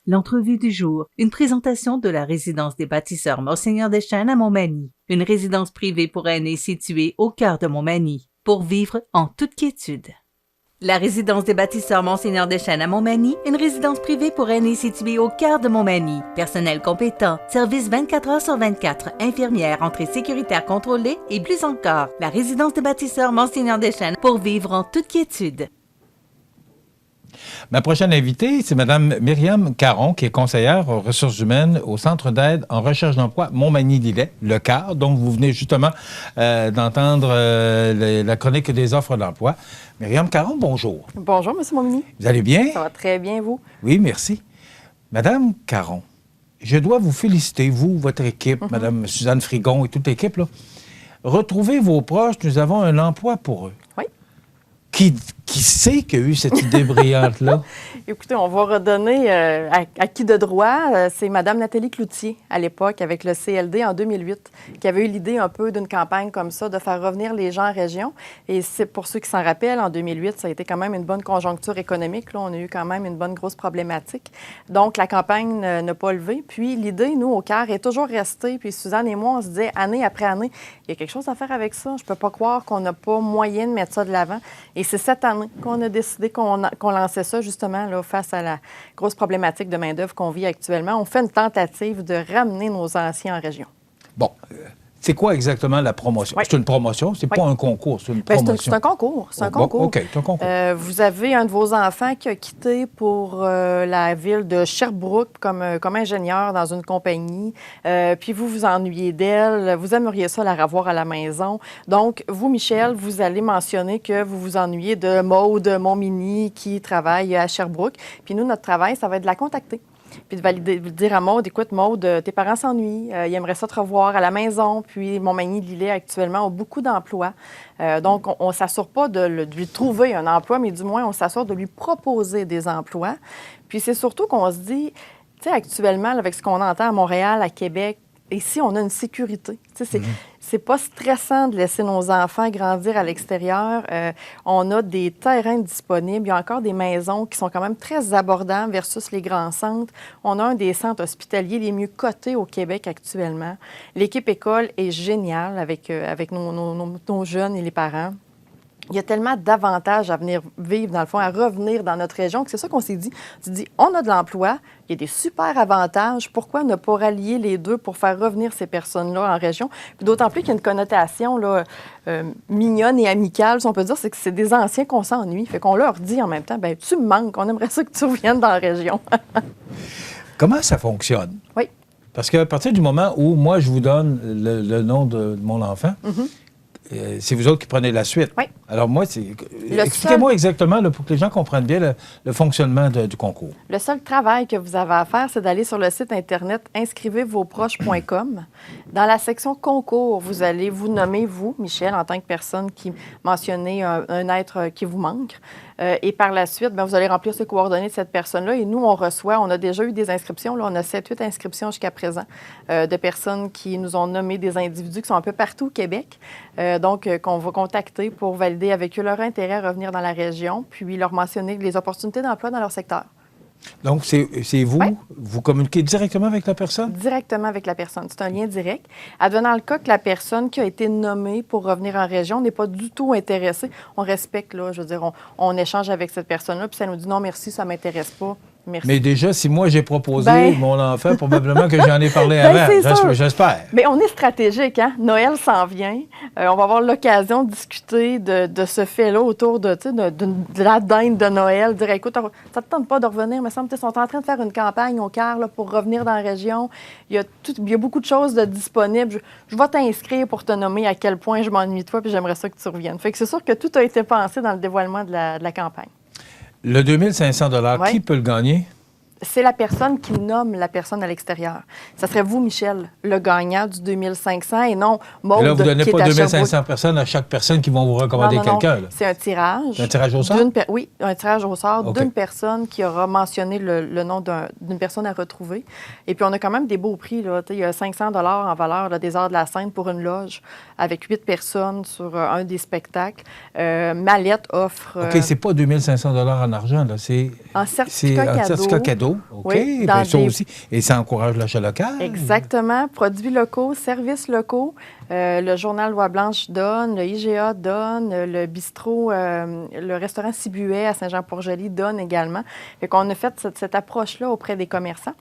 L'entrevue du jour, une présentation de la résidence des bâtisseurs Monseigneur Deschênes à Montmagny, une résidence privée pour aînés située au cœur de Montmagny, pour vivre en toute quiétude. La résidence des bâtisseurs Monseigneur Deschênes à Montmagny, une résidence privée pour aînés située au cœur de Montmagny. Personnel compétent, service 24 heures sur 24, infirmière, entrée sécuritaire contrôlée et plus encore. La résidence des bâtisseurs Monseigneur Deschênes pour vivre en toute quiétude. Ma prochaine invitée, c'est Mme Myriam Caron, qui est conseillère aux ressources humaines au Centre d'aide en recherche d'emploi Montmagny-Lillet, le CAR. Donc, vous venez justement d'entendre la chronique des offres d'emploi. Myriam Caron, bonjour. Bonjour, M. Montmagny. Vous allez bien? Ça va très bien, vous? Oui, merci. Madame Caron, je dois vous féliciter, vous, votre équipe, Mme Suzanne Frigon et toute l'équipe, là. Retrouvez vos proches, nous avons un emploi pour eux. Oui. Qui c'est qui a eu cette idée brillante-là? Écoutez, on va redonner à qui de droit. C'est Mme Nathalie Cloutier, à l'époque, avec le CLD en 2008, qui avait eu l'idée un peu d'une campagne comme ça, de faire revenir les gens en région. Et c'est pour ceux qui s'en rappellent, en 2008, ça a été quand même une bonne conjoncture économique. Là, on a eu quand même une bonne grosse problématique. Donc, la campagne n'a pas levé. Puis, l'idée, nous, au CAR, est toujours restée. Puis, Suzanne et moi, on se disait, année après année, il y a quelque chose à faire avec ça. Je ne peux pas croire qu'on n'a pas moyen de mettre ça de l'avant. Et c'est cette année qu'on a décidé qu'on lançait ça, justement, là, face à la grosse problématique de main-d'œuvre qu'on vit actuellement. On fait une tentative de ramener nos anciens en région. Bon, c'est quoi exactement la promotion? Oui. C'est une promotion, c'est pas un concours, c'est une promotion. C'est un concours. C'est un concours. OK, c'est un concours. Vous avez un de vos enfants qui a quitté pour la ville de Sherbrooke comme ingénieur dans une compagnie. Puis vous vous ennuyez d'elle. Vous aimeriez ça la revoir à la maison. Donc, vous, Michel, vous allez mentionner que vous vous ennuyez de Maude Montminy qui travaille à Sherbrooke. Puis nous, notre travail, ça va être de la contacter. Puis de dire à Maude, écoute, Maude, tes parents s'ennuient, ils aimeraient ça te revoir à la maison. Puis Montmagny-Lillet, actuellement, ont beaucoup d'emplois. Donc, on ne s'assure pas de lui trouver un emploi, mais du moins, on s'assure de lui proposer des emplois. Puis c'est surtout qu'on se dit, tu sais, actuellement, avec ce qu'on entend à Montréal, à Québec, ici, on a une sécurité. Tu sais, c'est pas stressant de laisser nos enfants grandir à l'extérieur. On a des terrains disponibles. Il y a encore des maisons qui sont quand même très abordables versus les grands centres. On a un des centres hospitaliers les mieux cotés au Québec actuellement. L'équipe école est géniale avec nos jeunes et les parents. Il y a tellement d'avantages à venir vivre, dans le fond, à revenir dans notre région, que c'est ça qu'on s'est dit. On s'est dit, on a de l'emploi, il y a des super avantages. Pourquoi ne pas rallier les deux pour faire revenir ces personnes-là en région? Puis d'autant plus qu'il y a une connotation là, mignonne et amicale, si on peut dire, c'est que c'est des anciens qu'on s'ennuie. Fait qu'on leur dit en même temps, bien, tu me manques, on aimerait ça que tu reviennes dans la région. Comment ça fonctionne? Oui. Parce qu'à partir du moment où moi, je vous donne le nom de mon enfant, c'est vous autres qui prenez la suite. Oui. Alors moi, expliquez-moi exactement là, pour que les gens comprennent bien le fonctionnement du concours. Le seul travail que vous avez à faire, c'est d'aller sur le site Internet inscrivez-vos-proches.com. Dans la section concours, vous allez vous nommer, vous, Michel, en tant que personne qui mentionnez un être qui vous manque. Et par la suite, bien, vous allez remplir ces coordonnées de cette personne-là. Et nous, on a déjà eu des inscriptions. Là, on a 7-8 inscriptions jusqu'à présent de personnes qui nous ont nommé des individus qui sont un peu partout au Québec. Donc, qu'on va contacter pour valider avec eux leur intérêt à revenir dans la région, puis leur mentionner les opportunités d'emploi dans leur secteur. Donc, c'est vous? Oui. Vous communiquez directement avec la personne? Directement avec la personne. C'est un lien direct. Advenant le cas que la personne qui a été nommée pour revenir en région n'est pas du tout intéressée, on respecte, là, je veux dire, on échange avec cette personne-là, puis ça nous dit non, merci, ça ne m'intéresse pas. Merci. Mais déjà, si moi j'ai proposé mon enfant, probablement que j'en ai parlé avant. J'espère. Mais on est stratégique, hein? Noël s'en vient. On va avoir l'occasion de discuter de ce fait-là autour de la dinde de Noël. Dire, écoute, ça ne te tente pas de revenir, mais ils sont en train de faire une campagne au CAR là, pour revenir dans la région. Il y a beaucoup de choses de disponibles. Je vais t'inscrire pour te nommer à quel point je m'ennuie de toi, puis j'aimerais ça que tu reviennes. Fait que c'est sûr que tout a été pensé dans le dévoilement de la campagne. Le 2500 $, qui peut le gagner? C'est la personne qui nomme la personne à l'extérieur. Ça serait vous, Michel, le gagnant du 2500 et non Maude qui est à Sherbrooke. Là, vous ne donnez pas 2500 personnes à chaque personne qui vont vous recommander quelqu'un. C'est un tirage. Un tirage au sort? Oui, un tirage au sort d'une personne qui aura mentionné le nom d'une personne à retrouver. Et puis, on a quand même des beaux prix. Là. Il y a 500 $ en valeur là, des Arts de la Scène pour une loge avec 8 personnes sur un des spectacles. Mallette offre... OK, c'est pas 2500 $ en argent, là. C'est en certificat cadeau. cadeaux. OK. Oui, Bien, ça aussi. Et ça encourage l'achat local. Exactement. Produits locaux, services locaux. Le journal Loi Blanche donne, le IGA donne, le bistrot, le restaurant Cibuet à Saint-Jean-Port-Joli donne également. Fait qu'on a fait cette approche-là auprès des commerçants.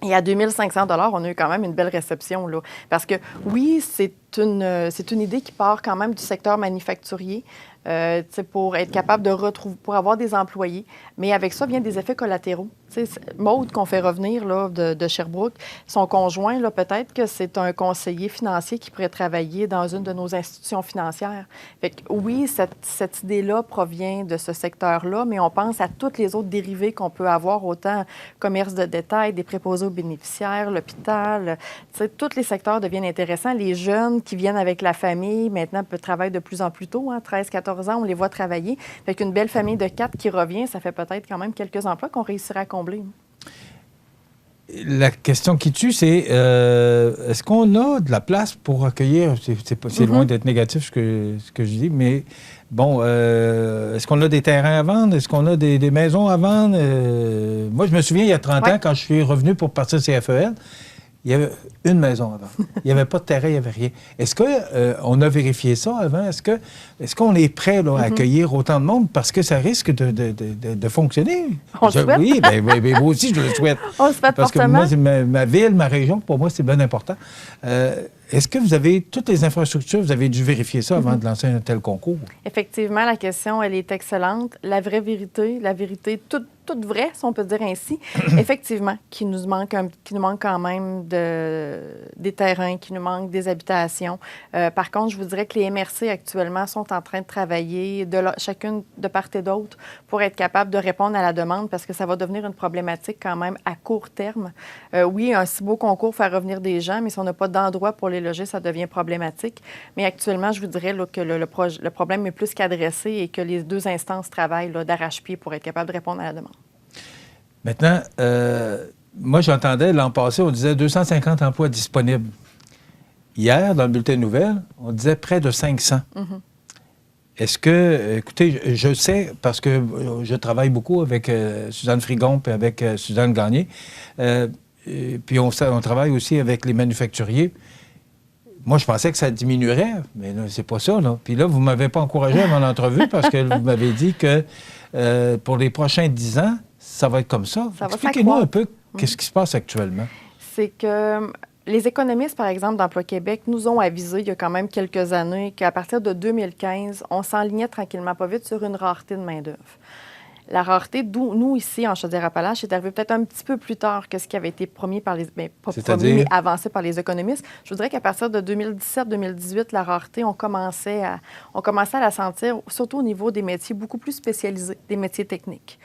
Et à 2 500 $, on a eu quand même une belle réception, là. Parce que, oui, c'est une idée qui part quand même du secteur manufacturier, pour être capable de retrouver, pour avoir des employés. Mais avec ça, vient des effets collatéraux. Maude, qu'on fait revenir là, de Sherbrooke, son conjoint, là, peut-être que c'est un conseiller financier qui pourrait travailler dans une de nos institutions financières. Fait que, oui, cette idée-là provient de ce secteur-là, mais on pense à toutes les autres dérivés qu'on peut avoir, autant commerce de détail, des préposés aux bénéficiaires, l'hôpital. Tous les secteurs deviennent intéressants. Les jeunes qui viennent avec la famille, maintenant, peuvent travailler de plus en plus tôt, 13, 14 ans, on les voit travailler. Fait qu'une belle famille de 4 qui revient, ça fait peut-être quand même quelques emplois qu'on réussira à combler. La question qui tue, c'est est-ce qu'on a de la place pour accueillir, c'est loin d'être négatif ce que je dis, mais bon, est-ce qu'on a des terrains à vendre? Est-ce qu'on a des maisons à vendre? Moi, je me souviens, il y a 30 ans, quand je suis revenu pour partir de CFEL, il y avait une maison avant. Il n'y avait pas de terrain, il n'y avait rien. Est-ce qu'on a vérifié ça avant? Est-ce qu'on est prêt là, à accueillir autant de monde? Parce que ça risque de fonctionner. On le souhaite. Oui, bien, moi aussi, je le souhaite. On le souhaite parce fortement. Parce que moi, c'est ma ville, ma région, pour moi, c'est bien important. Est-ce que vous avez toutes les infrastructures, vous avez dû vérifier ça avant de lancer un tel concours? Effectivement, la question, elle est excellente. La vraie vérité, la vérité toute vraie, si on peut dire ainsi, effectivement, qui nous manque quand même des terrains, qui nous manque des habitations. Par contre, je vous dirais que les MRC actuellement sont en train de travailler chacune de part et d'autre pour être capable de répondre à la demande parce que ça va devenir une problématique quand même à court terme. Oui, un si beau concours fait revenir des gens, mais si on n'a pas d'endroit pour les loger, ça devient problématique. Mais actuellement, je vous dirais là, que le problème est plus qu'adressé et que les deux instances travaillent d'arrache-pied pour être capable de répondre à la demande. Maintenant, moi, j'entendais, l'an passé, on disait 250 emplois disponibles. Hier, dans le bulletin de nouvelles, on disait près de 500. Est-ce que, écoutez, je sais, parce que je travaille beaucoup avec Suzanne Frigon et avec Suzanne Gagné, puis on travaille aussi avec les manufacturiers. Moi, je pensais que ça diminuerait, mais là, c'est pas ça, là. Puis là, vous ne m'avez pas encouragé avant l'entrevue parce que vous m'avez dit que pour les prochains 10 ans, ça va être comme ça. Expliquez-nous un peu qu'est-ce qui se passe actuellement. C'est que les économistes, par exemple, d'Emploi Québec, nous ont avisé il y a quand même quelques années qu'à partir de 2015, on s'enlignait tranquillement pas vite sur une rareté de main-d'œuvre. La rareté, nous, ici, en Chaudière-Appalaches, c'est arrivé peut-être un petit peu plus tard que ce qui avait été promis par les... Bien, pas promis, mais avancé par les économistes. Je voudrais qu'à partir de 2017-2018, la rareté, on commençait à la sentir, surtout au niveau des métiers beaucoup plus spécialisés, des métiers techniques.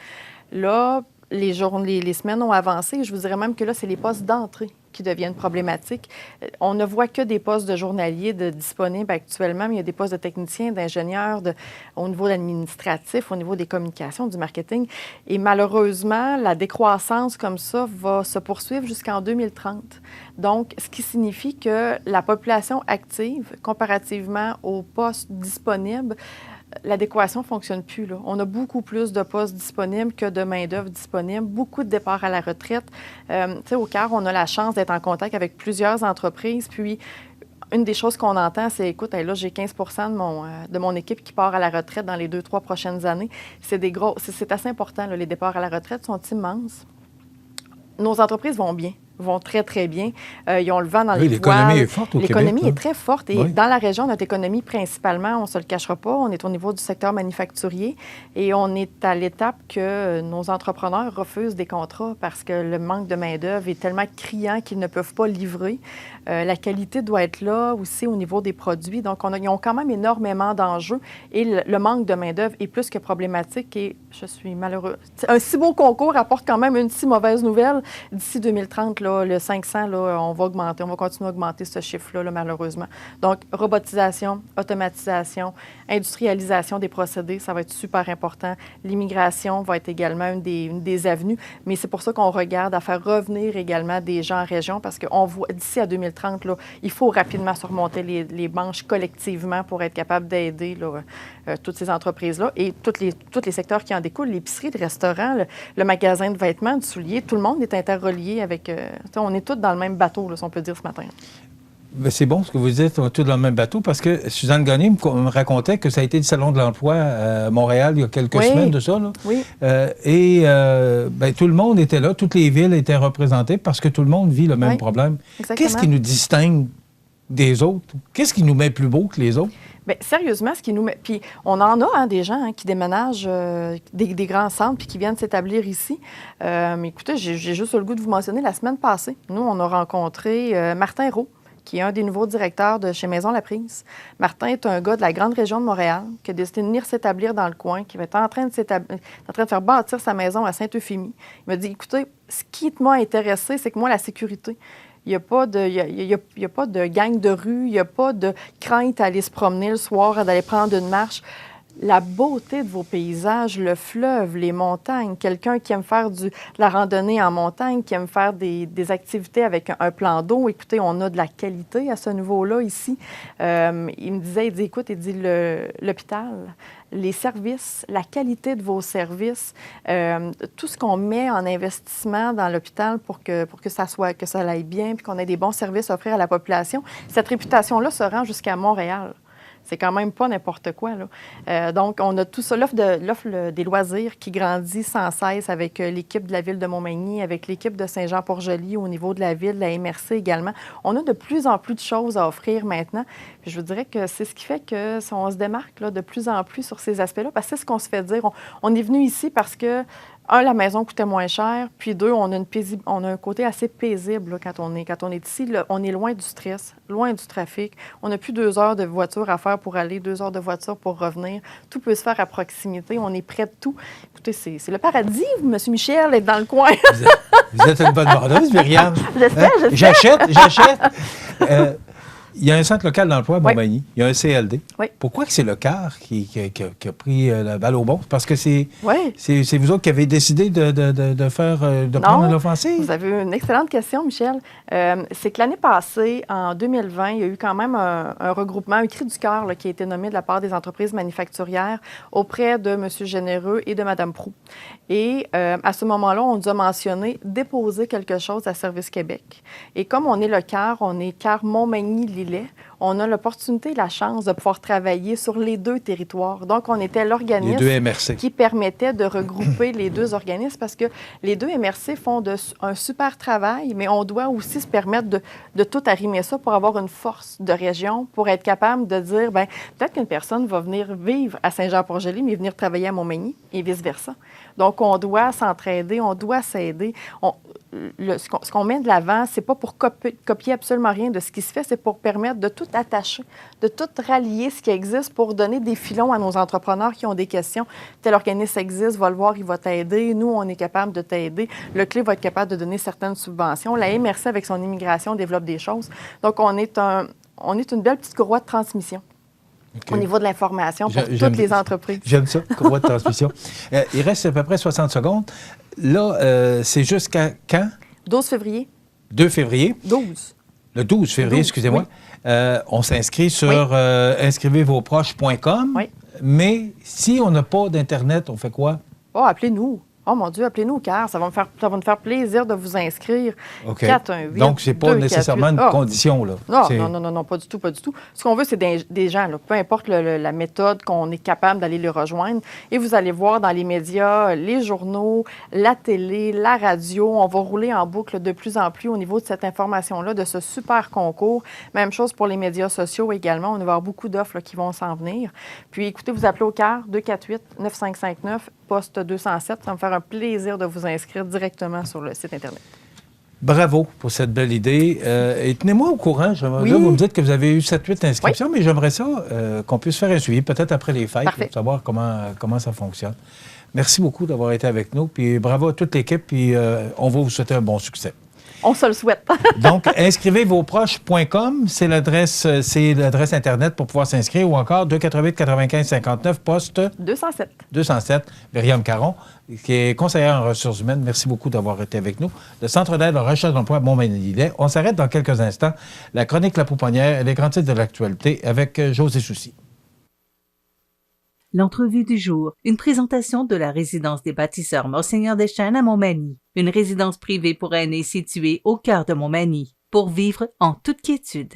Là, les semaines ont avancé. Je vous dirais même que là, c'est les postes d'entrée qui deviennent problématiques. On ne voit que des postes de journaliers disponibles actuellement, mais il y a des postes de techniciens, d'ingénieurs, au niveau administratif, au niveau des communications, du marketing. Et malheureusement, la décroissance comme ça va se poursuivre jusqu'en 2030. Donc, ce qui signifie que la population active, comparativement aux postes disponibles, l'adéquation ne fonctionne plus, là. On a beaucoup plus de postes disponibles que de main-d'œuvre disponible, beaucoup de départs à la retraite. Au CAR, on a la chance d'être en contact avec plusieurs entreprises. Puis, une des choses qu'on entend, c'est, écoute, là, j'ai 15 de mon équipe qui part à la retraite dans les 2-3 prochaines années. C'est assez important, là. Les départs à la retraite sont immenses. Nos entreprises vont bien. Vont très, très bien. Ils ont le vent dans les voiles. L'économie est forte au Québec. L'économie est très forte. Et dans la région, notre économie, principalement, on ne se le cachera pas, on est au niveau du secteur manufacturier et on est à l'étape que nos entrepreneurs refusent des contrats parce que le manque de main-d'œuvre est tellement criant qu'ils ne peuvent pas livrer. La qualité doit être là aussi au niveau des produits. Donc, ils ont quand même énormément d'enjeux et le manque de main-d'œuvre est plus que problématique et je suis malheureuse. Un si beau concours apporte quand même une si mauvaise nouvelle d'ici 2030. Là. là, le 500, là, on va continuer à augmenter ce chiffre-là, là, malheureusement. Donc, robotisation, automatisation, industrialisation des procédés, ça va être super important. L'immigration va être également une des avenues, mais c'est pour ça qu'on regarde à faire revenir également des gens en région, parce qu'on voit, d'ici à 2030, là, il faut rapidement surmonter les manches collectivement pour être capable d'aider toutes ces entreprises-là et tous les secteurs qui en découlent, l'épicerie, le restaurant, le magasin de vêtements, de souliers, tout le monde est interrelié avec... on est tous dans le même bateau, là, si on peut dire ce matin. Bien, c'est bon ce que vous dites, on est tous dans le même bateau, parce que Suzanne Gagné me racontait que ça a été le Salon de l'emploi à Montréal il y a quelques semaines de ça. Là. Oui. Tout le monde était là, toutes les villes étaient représentées parce que tout le monde vit le même problème. Exactement. Qu'est-ce qui nous distingue des autres? Qu'est-ce qui nous met plus beau que les autres? Bien, sérieusement, ce qui nous met... Puis on en a des gens qui déménagent des grands centres puis qui viennent s'établir ici. Mais écoutez, j'ai juste le goût de vous mentionner la semaine passée. Nous, on a rencontré Martin Roux, qui est un des nouveaux directeurs de chez Maison La Prise. Martin est un gars de la grande région de Montréal qui a décidé de venir s'établir dans le coin, qui va être en train de faire bâtir sa maison à Sainte-Euphémie. Il m'a dit, écoutez, ce qui m'a intéressé, c'est que moi, la sécurité, il n'y a pas de gang de rue, il n'y a pas de crainte à aller se promener le soir, d'aller prendre une marche. La beauté de vos paysages, le fleuve, les montagnes, quelqu'un qui aime faire de la randonnée en montagne, qui aime faire des activités avec un plan d'eau. Écoutez, on a de la qualité à ce niveau-là ici. Il me disait, écoute, l'hôpital, les services, la qualité de vos services, tout ce qu'on met en investissement dans l'hôpital pour que ça aille bien, puis qu'on ait des bons services à offrir à la population, cette réputation-là se rend jusqu'à Montréal. C'est quand même pas n'importe quoi, là. Donc, on a tout ça. L'offre des loisirs qui grandit sans cesse avec l'équipe de la Ville de Montmagny, avec l'équipe de Saint-Jean-Port-Joli au niveau de la Ville, la MRC également. On a de plus en plus de choses à offrir maintenant. Puis je vous dirais que c'est ce qui fait qu'on se démarque là, de plus en plus sur ces aspects-là, parce que c'est ce qu'on se fait dire. On est venu ici parce que la maison coûtait moins cher, puis deux, on a un côté assez paisible là, quand on est ici. Là, on est loin du stress, loin du trafic. On n'a plus 2 heures de voiture à faire pour aller, 2 heures de voiture pour revenir. Tout peut se faire à proximité. On est près de tout. Écoutez, c'est le paradis, M. Michel, être dans le coin. Vous êtes une bonne vendeuse, Myriam. Je sais. J'achète. Il y a un centre local d'emploi à Montmagny. Il y a un CLD. Oui. Pourquoi que c'est le CAR qui a pris la balle au bon? Parce que c'est vous autres qui avez décidé de prendre l'offensive? Vous avez une excellente question, Michel. C'est que l'année passée, en 2020, il y a eu quand même un regroupement, un cri du cœur qui a été nommé de la part des entreprises manufacturières auprès de M. Généreux et de Mme Proulx. Et à ce moment-là, on nous a mentionné déposer quelque chose à Service Québec. Et comme on est le CAR, on est CAR Montmagny-Lillet, on a l'opportunité, la chance de pouvoir travailler sur les 2 territoires. Donc, on était l'organisme qui permettait de regrouper les 2 organismes parce que les 2 MRC font un super travail, mais on doit aussi se permettre de tout arrimer ça pour avoir une force de région, pour être capable de dire, bien, peut-être qu'une personne va venir vivre à Saint-Jean-Port-Joli, mais venir travailler à Montmagny et vice-versa. Donc, on doit s'entraider, on doit s'aider. Ce qu'on met de l'avant, c'est pas pour copier absolument rien de ce qui se fait, c'est pour permettre de tout attacher, de tout rallier ce qui existe pour donner des filons à nos entrepreneurs qui ont des questions. Tel organisme existe, va le voir, il va t'aider. Nous, on est capable de t'aider. Le CLE va être capable de donner certaines subventions. La MRC, avec son immigration, développe des choses. Donc, on est une belle petite courroie de transmission. Okay. Au niveau de l'information pour toutes les entreprises. J'aime ça, courroie de transmission. Il reste à peu près 60 secondes. Là, c'est jusqu'à quand? 12 février. 2 février? 12. Le 12 février, excusez-moi. Oui. On s'inscrit sur inscrivez-vos-proches.com. Oui. Mais si on n'a pas d'Internet, on fait quoi? Oh, appelez-nous. Oh mon Dieu, appelez-nous au CAR. Ça va me faire plaisir de vous inscrire. OK. 418. Donc, c'est pas nécessairement une condition, là. Non, pas du tout, pas du tout. Ce qu'on veut, c'est des gens, là, peu importe la méthode qu'on est capable d'aller les rejoindre. Et vous allez voir dans les médias, les journaux, la télé, la radio, on va rouler en boucle de plus en plus au niveau de cette information-là, de ce super concours. Même chose pour les médias sociaux également. On va avoir beaucoup d'offres là, qui vont s'en venir. Puis, écoutez, vous appelez au CAR 248-9559, poste 207. Ça va me faire un plaisir de vous inscrire directement sur le site Internet. Bravo pour cette belle idée. Et tenez-moi au courant. Oui. Là, vous me dites que vous avez eu 7-8 inscriptions, mais j'aimerais ça qu'on puisse faire un suivi, peut-être après les fêtes, pour savoir comment ça fonctionne. Merci beaucoup d'avoir été avec nous. Puis bravo à toute l'équipe. Puis on va vous souhaiter un bon succès. On se le souhaite. Donc, inscrivez-vos-proches.com, c'est l'adresse Internet pour pouvoir s'inscrire, ou encore 248 95 59, poste 207. 207, Myriam Caron, qui est conseillère en ressources humaines. Merci beaucoup d'avoir été avec nous. Le Centre d'aide en recherche d'emploi Montmagny-Lillet. On s'arrête dans quelques instants. La chronique La Pouponnière et les grands titres de l'actualité avec José Soucy. L'entrevue du jour, une présentation de la résidence des bâtisseurs Monseigneur Deschênes à Montmagny, une résidence privée pour aînés située au cœur de Montmagny, pour vivre en toute quiétude.